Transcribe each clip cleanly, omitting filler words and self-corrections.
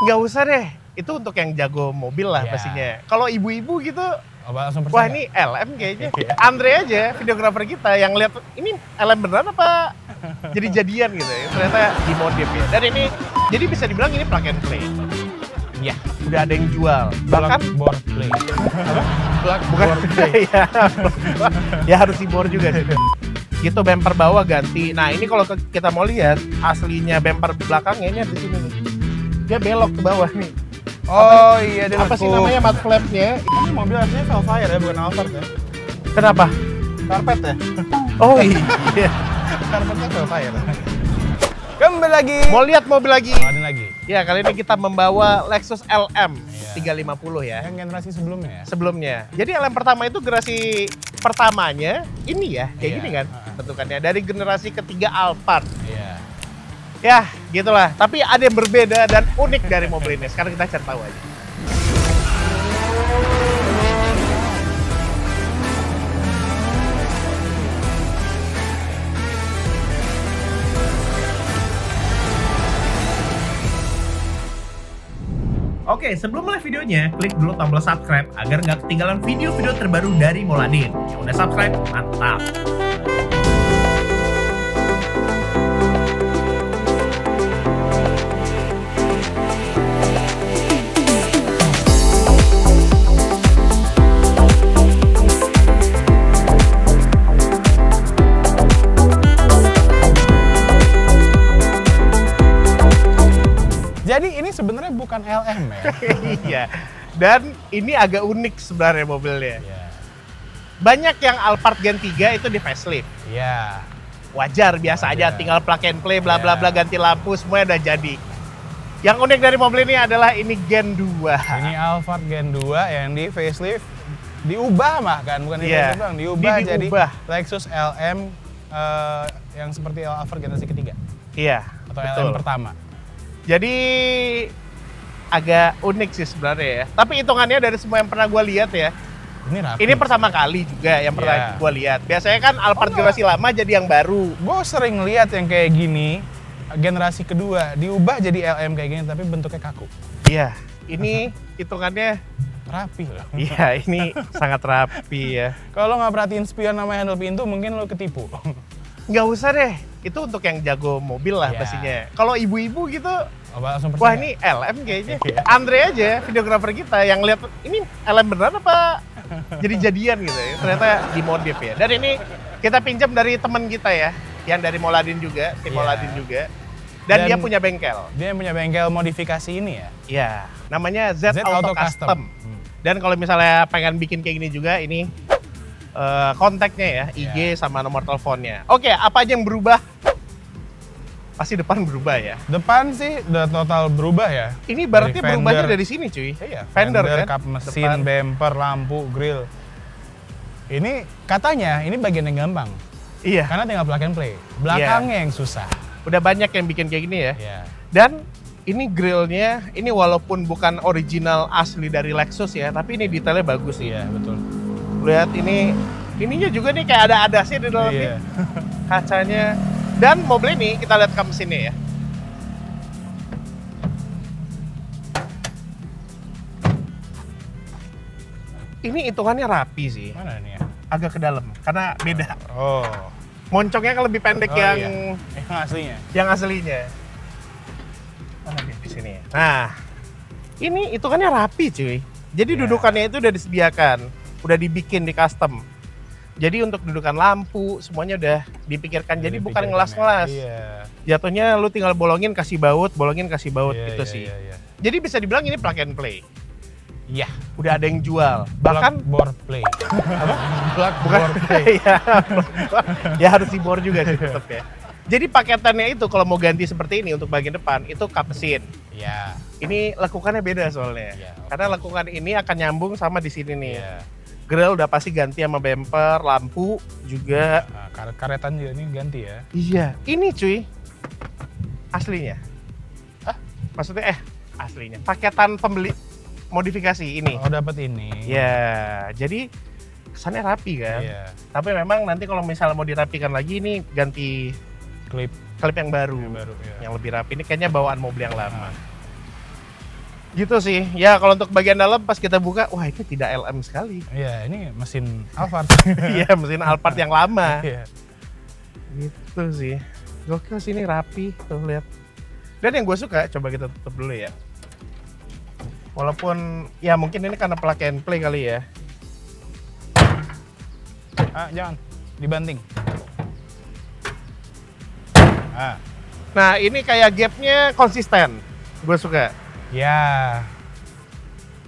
Nggak usah deh, itu untuk yang jago mobil lah pastinya. Kalau ibu-ibu gitu, wah ini LM kayaknya. Andre aja, videografer kita yang lihat ini LM beneran apa jadi jadian gitu ya. Ternyata dimodif ya. Dan ini jadi bisa dibilang ini plug and play. Iya, udah ada yang jual. Bahkan board play. Apa? Bukan play. Ya harus di bor juga sih. Gitu bumper bawah ganti. Nah, ini kalau kita mau lihat aslinya bumper belakangnya ini di sini nih. Dia belok ke bawah nih. Oh iya, dia apa sih namanya mud flap-nya? Ini mobil aslinya Velfire ya, bukan Alphard ya. Kenapa? Karpet ya. Oh iya. Karpetnya Velfire. Kembali lagi. Mau lihat mobil lagi? Ada lagi. Ya, kali ini kita membawa Lexus LM 350 ya. Yang generasi sebelumnya ya? Sebelumnya. Jadi LM pertama itu generasi pertamanya ini ya, kayak gini kan bentukannya. Dari generasi ketiga Alphard. Iya. Ya, gitulah. Tapi ada yang berbeda dan unik dari mobil ini. Sekarang kita cari tahu aja. Oke, sebelum mulai videonya, klik dulu tombol subscribe agar nggak ketinggalan video-video terbaru dari Mouladin. Yang udah subscribe, mantap! Jadi ini sebenarnya bukan LM ya? Iya, dan ini agak unik sebenarnya mobilnya. Iya. Banyak yang Alphard Gen 3 itu di facelift. Iya. Wajar, biasa aja, tinggal plug and play, bla bla bla, ganti lampu, semuanya udah jadi. Yang unik dari mobil ini adalah ini Gen 2. Ini Alphard Gen 2 yang di facelift, diubah bahkan, bukan di facelift doang, diubah jadi Lexus LM yang seperti Alphard generasi ketiga. Iya, atau betul. LM pertama. Jadi agak unik sih sebenarnya ya. Tapi hitungannya dari semua yang pernah gue lihat ya, ini rapi. Ini pertama kali juga yang pernah gue lihat. Biasanya kan Alphard generasi lama jadi yang baru. Gue sering lihat yang kayak gini, generasi kedua diubah jadi LM kayak gini, tapi bentuknya kaku. Iya, ini hitungannya rapi loh. Iya, ini sangat rapi ya. Kalau nggak perhatiin spion sama handle pintu, mungkin lo ketipu. Nggak usah deh, itu untuk yang jago mobil lah pastinya. Kalau ibu-ibu gitu, wah ini LM kayaknya. Andre aja, videografer kita yang lihat ini LM beneran apa jadi jadian gitu ya. Ternyata dimodif ya. Dan ini kita pinjam dari teman kita ya, yang dari Mouladin juga, tim Mouladin juga. Dan dia punya bengkel. Dia punya bengkel modifikasi ini ya? Iya, namanya Z Auto Custom. Dan kalau misalnya pengen bikin kayak gini juga, ini kontaknya ya, IG sama nomor teleponnya. Oke, apa aja yang berubah? Pasti depan berubah ya. Depan sih udah total berubah ya. Ini berarti berubahnya dari sini cuy. Iya, fender kan, kap mesin, bumper, lampu, grill. Ini katanya ini bagian yang gampang. Iya. Karena tinggal plug and play. Belakangnya yang susah. Udah banyak yang bikin kayak gini ya. Iya. Dan ini grillnya, ini walaupun bukan original asli dari Lexus ya, tapi ini detailnya bagus sih. Iya, betul. Lihat ininya juga nih kayak ada adasnya di dalamnya. Kacanya. Dan mobil ini kita lihat ke mesinnya ya. Ini hitungannya rapi sih. Mana ini ya? Agak ke dalam karena beda. Oh. Moncongnya kan lebih pendek yang aslinya. Yang aslinya. Mana dia di sini ya? Nah, ini hitungannya rapi cuy. Jadi dudukannya itu udah disediakan, udah dibikin di custom. Jadi untuk dudukan lampu semuanya udah dipikirkan. Jadi bukan ngelas-ngelas. Iya. Jatuhnya lu tinggal bolongin kasih baut gitu sih. Iya. Jadi bisa dibilang ini plug and play. Iya. Udah ada yang jual. Bahkan board play. Apa? Plug bukan board play. Ya harus di bor juga sih tetap ya. Jadi paketannya itu kalau mau ganti seperti ini untuk bagian depan itu kap mesin. Iya. Ini lekukannya beda soalnya. Iya, Karena lekukan ini akan nyambung sama di sini nih. Iya. Grill udah pasti ganti sama bumper, lampu juga. Nah, karetan juga ini ganti ya. Iya, ini cuy. Aslinya. Maksudnya aslinya. Paketan pembeli modifikasi ini. Oh, dapat ini. Ya, jadi kesannya rapi kan. Iya. Tapi memang nanti kalau misalnya mau dirapikan lagi ini ganti klip yang baru. Yang baru, iya. Yang lebih rapi. Ini kayaknya bawaan mobil yang lama. Gitu sih. Ya kalau untuk bagian dalam pas kita buka, wah ini tidak LM sekali. Iya, ini mesin Alphard. Iya, mesin Alphard yang lama. Iya. Gitu sih. Gokil sih, ini rapi, tuh lihat. Dan yang gue suka, coba kita tutup dulu ya. Walaupun ya mungkin ini karena plug and play kali ya. Jangan dibanting. Nah ini kayak gapnya konsisten, gue suka. Ya.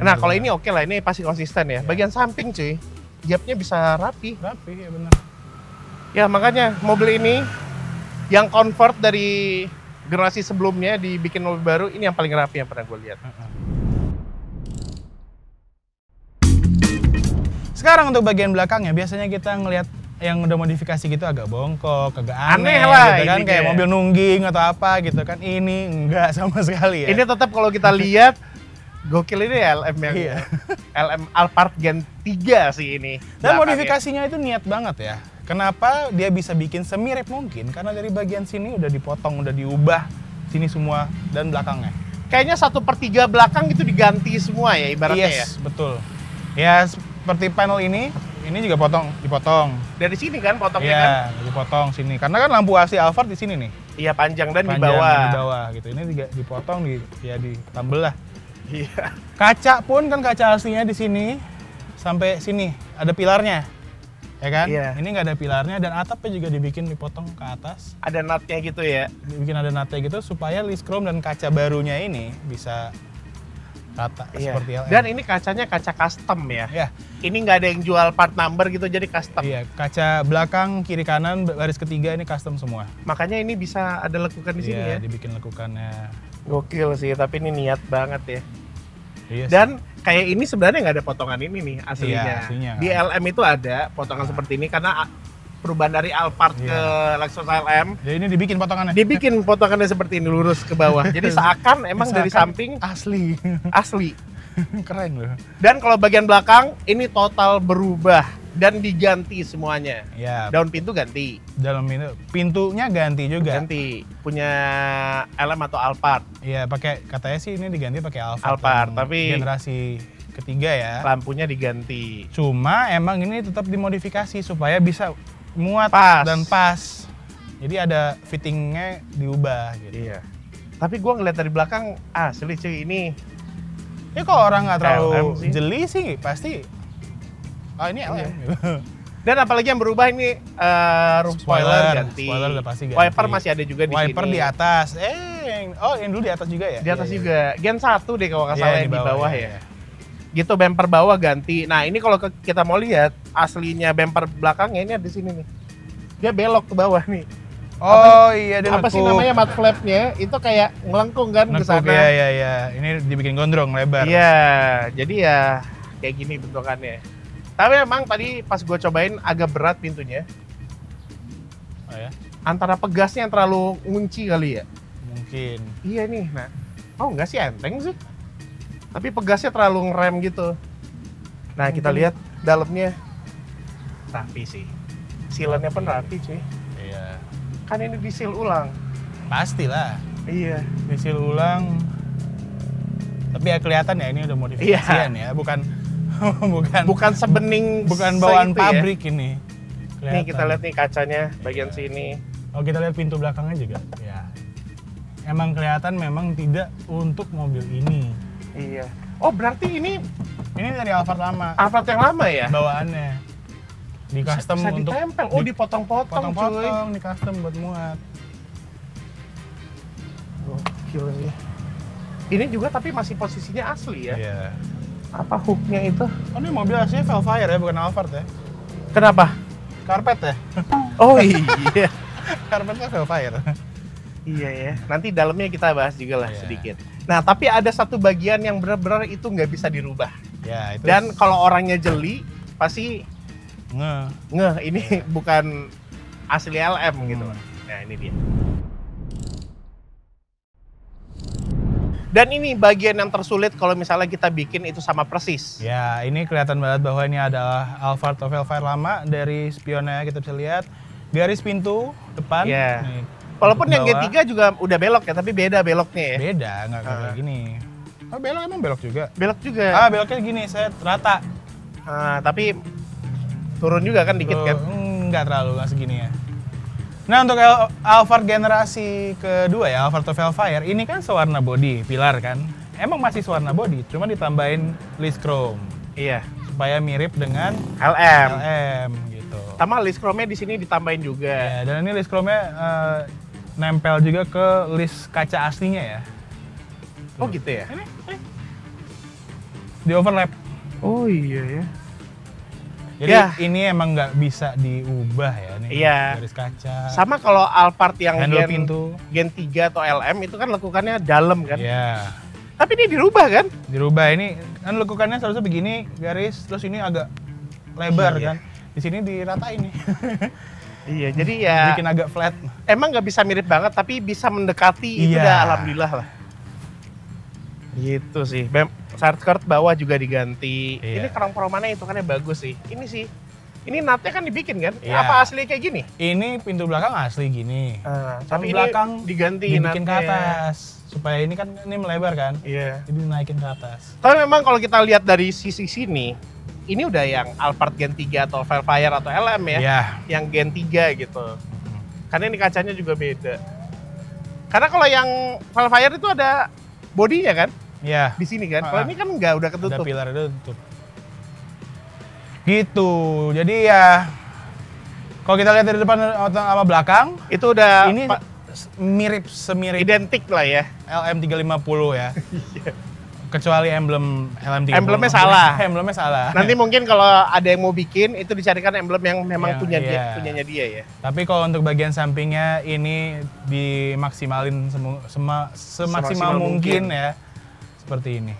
Nah kalau ini oke lah, ini pasti konsisten ya. Bagian samping cuy, gapnya bisa rapi. Rapi ya benar. Ya makanya mobil ini yang convert dari generasi sebelumnya dibikin mobil baru, ini yang paling rapi yang pernah gue lihat. Sekarang untuk bagian belakangnya, biasanya kita ngelihat yang udah modifikasi gitu agak bongkok, agak aneh lah, gitu kan, kayak mobil nungging atau apa gitu kan. Ini enggak sama sekali ya. Ini tetap kalau kita lihat gokil, ini LM yang LM Alphard Gen 3 sih ini. Dan modifikasinya itu niat banget ya. Kenapa dia bisa bikin semirip mungkin? Karena dari bagian sini udah dipotong, udah diubah sini semua dan belakangnya. Kayaknya 1/3 belakang itu diganti semua ya ibaratnya ya. Yes, betul. Ya seperti panel ini juga dipotong. Dari sini kan potongnya ya, kan? Iya, dipotong sini. Karena kan lampu AC Alphard di sini nih. Iya, panjang dan di bawah. Di bawah gitu. Ini juga dipotong, ditambel lah. Iya. Kaca pun kan kaca aslinya di sini sampai sini ada pilarnya. Ya kan? Iya. Ini nggak ada pilarnya dan atapnya juga dipotong ke atas. Ada nutnya gitu ya? Dibikin ada nutnya gitu supaya list chrome dan kaca barunya ini bisa rata seperti LM. Dan ini kacanya kaca custom ya? Iya. Ini nggak ada yang jual part number gitu, jadi custom? Iya, kaca belakang, kiri kanan, baris ketiga ini custom semua. Makanya ini bisa ada lekukan di sini ya? Iya, dibikin lekukannya. Gokil sih, tapi ini niat banget ya. Iya sih. Dan kayak ini sebenarnya nggak ada potongan ini nih aslinya. Iya, aslinya. Di LM itu ada potongan seperti ini karena perubahan dari Alphard ke Lexus LM. Jadi ini dibikin potongannya. Dibikin potongannya seperti ini lurus ke bawah. Jadi seakan emang dari samping asli. Keren loh. Dan kalau bagian belakang ini total berubah dan diganti semuanya. Ya. Daun pintu ganti. Dalam pintunya ganti juga. Ganti. Punya LM atau Alphard. Iya, katanya sih ini diganti pakai Alphard, tapi generasi ketiga ya. Lampunya diganti. Cuma emang ini tetap dimodifikasi supaya bisa muat dan pas. Jadi ada fittingnya diubah gitu. Iya. Tapi gue ngeliat dari belakang asli cuy ini. Ya kalau orang nggak terlalu jeli sih pasti. Ini LM. Dan apalagi yang berubah ini roof spoiler ganti. Spoiler udah pasti ganti. Wiper masih ada juga di sini. Wiper di atas. Yang dulu di atas juga ya? Di atas juga. Gen 1 deh kalau nggak salah yang di bawah ya. Gitu, bumper bawah ganti. Nah ini kalau kita mau lihat aslinya bumper belakangnya ini ada di sini nih. Dia belok ke bawah nih. Iya, dia apa sih namanya, mud flap-nya itu kayak ngelengkung kan ke sana. Iya. Ini dibikin gondrong lebar. Iya, jadi ya kayak gini bentukannya. Tapi memang tadi pas gue cobain agak berat pintunya. Oh ya? Antara pegasnya yang terlalu ngunci kali ya? Mungkin. Iya nih, nah. Enggak sih, enteng sih. Tapi pegasnya terlalu ngerem gitu. Nah kita lihat dalamnya rapi sih. Sealannya pun rapi cuy. Iya. Kan ini di-seal ulang. Pastilah. Iya. Di-seal ulang. Tapi ya kelihatan ya ini udah modifikasian ya, bukan sebening, bukan bawaan pabrik ya. Ini. Kelihatan. Nih kita lihat nih kacanya bagian sini. Oh, kita lihat pintu belakangnya juga. Ya. Emang kelihatan memang tidak untuk mobil ini. Iya. Oh, berarti ini dari Alphard lama. Alphard yang lama ya? Bawaannya. Di custom bisa untuk ditempel. Oh, dipotong-potong cuy. Di custom buat muat. Gokil sih. Ini juga tapi masih posisinya asli ya? Iya. Apa hooknya itu? Oh, ini mobil aslinya Velfire ya, bukan Alphard ya? Kenapa? Karpet ya? Oh iya. Karpetnya Velfire. Iya ya. Nanti dalamnya kita bahas juga lah sedikit. Nah, tapi ada satu bagian yang benar-benar itu nggak bisa dirubah. Ya, itu. Dan kalau orangnya jeli, pasti ngeh ini bukan asli LM gitu. Nah, ini dia. Dan ini bagian yang tersulit kalau misalnya kita bikin itu sama persis. Ya, ini kelihatan banget bahwa ini adalah Alphard atau Velfire lama. Dari spionnya kita bisa lihat garis pintu depan. Ya. Walaupun yang G3 juga udah belok ya, tapi beda beloknya ya. Beda, nggak kayak gini. Oh belok, emang belok juga? Belok juga. Beloknya gini, saya rata. Tapi turun juga kan dikit kan? Enggak terlalu, nggak segini ya. Nah untuk Alphard generasi kedua ya, Alphard Velfire, ini kan sewarna body, pilar kan. Emang masih sewarna body, cuma ditambahin list chrome. Iya. Supaya mirip dengan LM gitu. Sama list chrome-nya di sini ditambahin juga. Ya, dan ini list chrome-nya nempel juga ke list kaca aslinya ya. Oh gitu ya? Ini. Di overlap. Oh iya ya. Jadi ini emang nggak bisa diubah ya nih, garis kaca. Sama kalau Alphard yang Gen 3 atau LM itu kan lekukannya dalam kan? Iya. Tapi ini dirubah kan? Dirubah, ini kan lekukannya seharusnya begini garis, terus ini agak lebar kan? Di sini diratain nih. Iya, jadi ya bikin agak flat. Emang nggak bisa mirip banget, tapi bisa mendekati, itu udah alhamdulillah lah. Gitu sih. Side skirt bawah juga diganti. Ini kerang peromannya hitungannya bagus sih. Ini sih. Ini natnya kan dibikin kan? Apa asli kayak gini? Ini pintu belakang asli gini. Tapi belakang diganti dibikin ke atas. Supaya ini kan ini melebar kan? Iya. Jadi naikin ke atas. Tapi memang kalau kita lihat dari sisi sini, ini udah yang Alphard Gen 3 atau Velfire atau LM ya. Iya. Yang Gen 3 gitu. Karena ini kacanya juga beda. Karena kalau yang Velfire itu ada bodinya kan? Iya. Di sini kan. Kalau ini kan enggak, udah ketutup. Ada pilar itu tutup. Gitu. Jadi ya kalau kita lihat dari depan sama belakang, itu udah ini semirip identik lah ya. LM350 ya. Kecuali emblem LM350. Emblemnya salah. Emblemnya salah. Nanti mungkin kalau ada yang mau bikin itu dicarikan emblem yang memang punyanya dia ya. Tapi kalau untuk bagian sampingnya ini dimaksimalin semaksimal mungkin ya. Seperti ini.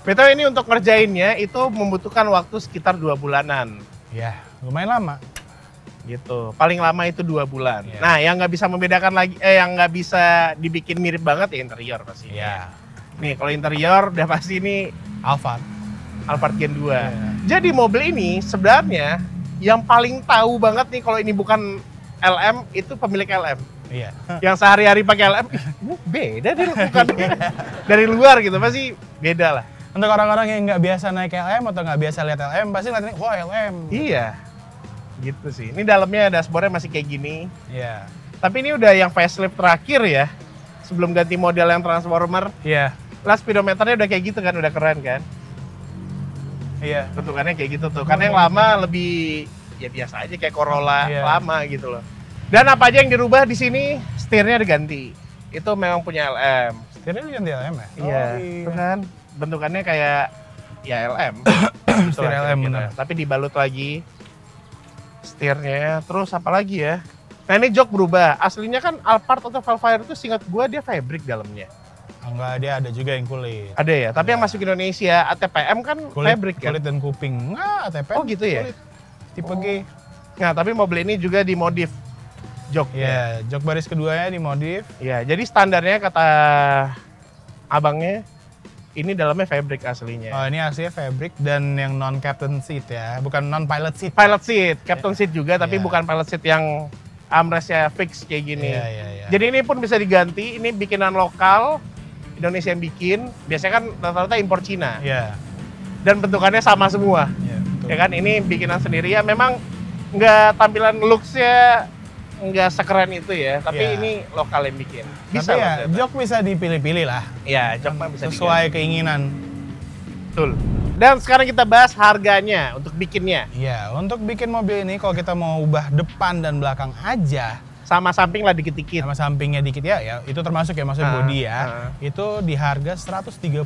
Betul, ini untuk ngerjainnya itu membutuhkan waktu sekitar 2 bulanan. Ya, lumayan lama. Gitu. Paling lama itu 2 bulan. Yeah. Nah, yang nggak bisa membedakan lagi, yang nggak bisa dibikin mirip banget ya interior pasti. Iya. Nih, kalau interior udah pasti ini Alphard Gen 2. Yeah. Jadi mobil ini sebenarnya yang paling tahu banget nih kalau ini bukan LM itu pemilik LM. Iya. Yang sehari-hari pakai LM, beda deh bukannya. Dari luar gitu pasti beda lah. Untuk orang-orang yang nggak biasa naik LM atau nggak biasa lihat LM, pasti ngeliatnya, wah LM. Iya, gitu sih. Ini dalamnya dashboardnya masih kayak gini. Iya. Tapi ini udah yang facelift terakhir ya, sebelum ganti model yang Transformer. Iya. Lah speedometernya udah kayak gitu kan, udah keren kan? Iya. Bentukannya kayak gitu tuh. Karena yang lama lebih ya biasa aja kayak Corolla lama gitu loh. Dan apa aja yang dirubah di sini, setirnya diganti. Itu memang punya LM. Setirnya diganti LM ya? Iya. Itu kan bentukannya kayak ya LM. Setir LM bener. Tapi dibalut lagi setirnya. Terus apa lagi ya? Nah ini jok berubah. Aslinya kan Alphard atau Velfire itu seingat gua dia fabric dalamnya. Enggak, dia ada juga yang kulit. Ada ya? Tapi yang masuk Indonesia, ATPM kan kulit, fabric kan? Kulit dan kuping. Enggak, ATPM. Oh gitu ya? Kulit. Tipe G. Nah tapi mobil ini juga dimodif joknya. Iya, jok baris keduanya dimodif. Iya, jadi standarnya kata abangnya, ini dalamnya fabric aslinya. Oh ini aslinya fabric dan yang non-captain seat ya, bukan non-pilot seat. Pilot seat, captain seat juga, tapi bukan pilot seat yang armrestnya fix kayak gini. Iya. Jadi ini pun bisa diganti, ini bikinan lokal, Indonesia yang bikin, biasanya kan rata-rata impor Cina. Iya. Dan bentukannya sama semua. Iya, betul. Ya kan, ini bikinan sendiri ya, memang nggak tampilan looks-nya nggak sekeren itu ya, tapi ini lokal yang bikin. Bisa ya, jok bisa dipilih-pilih lah. Iya, jok mah bisa sesuai keinginan. Betul. Dan sekarang kita bahas harganya untuk bikinnya. Iya, untuk bikin mobil ini kalau kita mau ubah depan dan belakang aja, sama samping lah dikit-dikit. Sama sampingnya dikit ya, itu termasuk ya, maksudnya body ya. Itu di harga 130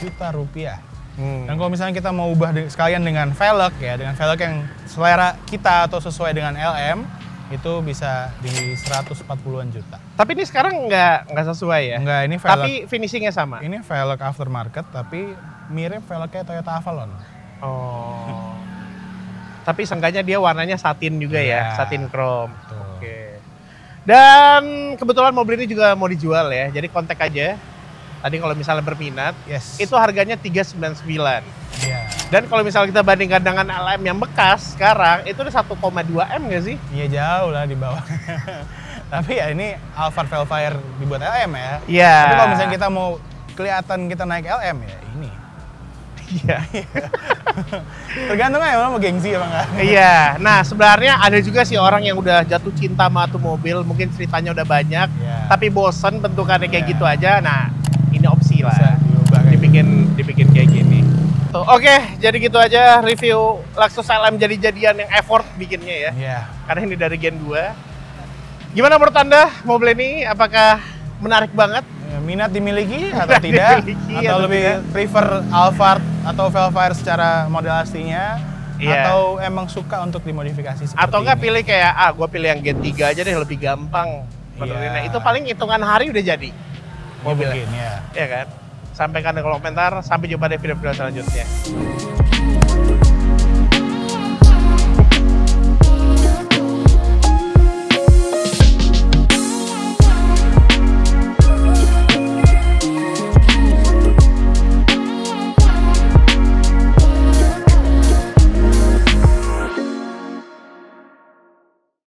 juta rupiah. Dan kalau misalnya kita mau ubah sekalian dengan velg ya, dengan velg yang selera kita atau sesuai dengan LM, itu bisa di 140-an juta. Tapi ini sekarang nggak sesuai ya? Nggak, ini velg. Tapi finishingnya sama? Ini velg aftermarket, tapi mirip velgnya Toyota Avalon. Oh. Tapi seenggaknya dia warnanya satin juga ya, satin chrome. Oke. Dan kebetulan mobil ini juga mau dijual ya, jadi kontak aja. Tadi kalau misalnya berminat, itu harganya 399. Iya. Dan kalau misalnya kita bandingkan dengan LM yang bekas sekarang, itu udah 1,2 M nggak sih? Iya jauh lah di bawah. Tapi ya ini Alphard Velfire dibuat LM ya. Iya. Tapi kalau misalnya kita mau kelihatan kita naik LM ya ini. Iya. Tergantung aja mau gengsi apa enggak. Iya. Nah, sebenarnya ada juga sih orang yang udah jatuh cinta sama tuh mobil, mungkin ceritanya udah banyak, tapi bosen bentukannya kayak gitu aja. Nah, ini opsi lah. Dibikin kayak gini. Tuh, oke, jadi gitu aja review Lexus LM jadi-jadian yang effort bikinnya ya. Karena ini dari Gen 2. Gimana menurut Anda mobil ini? Apakah menarik banget? Minat dimiliki atau tidak? Atau lebih prefer Alphard atau Velfire secara model aslinya? Atau emang suka untuk dimodifikasi seperti atau enggak pilih kayak, gue pilih yang Gen 3 aja deh, lebih gampang benerinnya. Itu paling hitungan hari udah jadi mobilnya. Ya kan? Sampaikan di kolom komentar, sampai jumpa di video-video selanjutnya.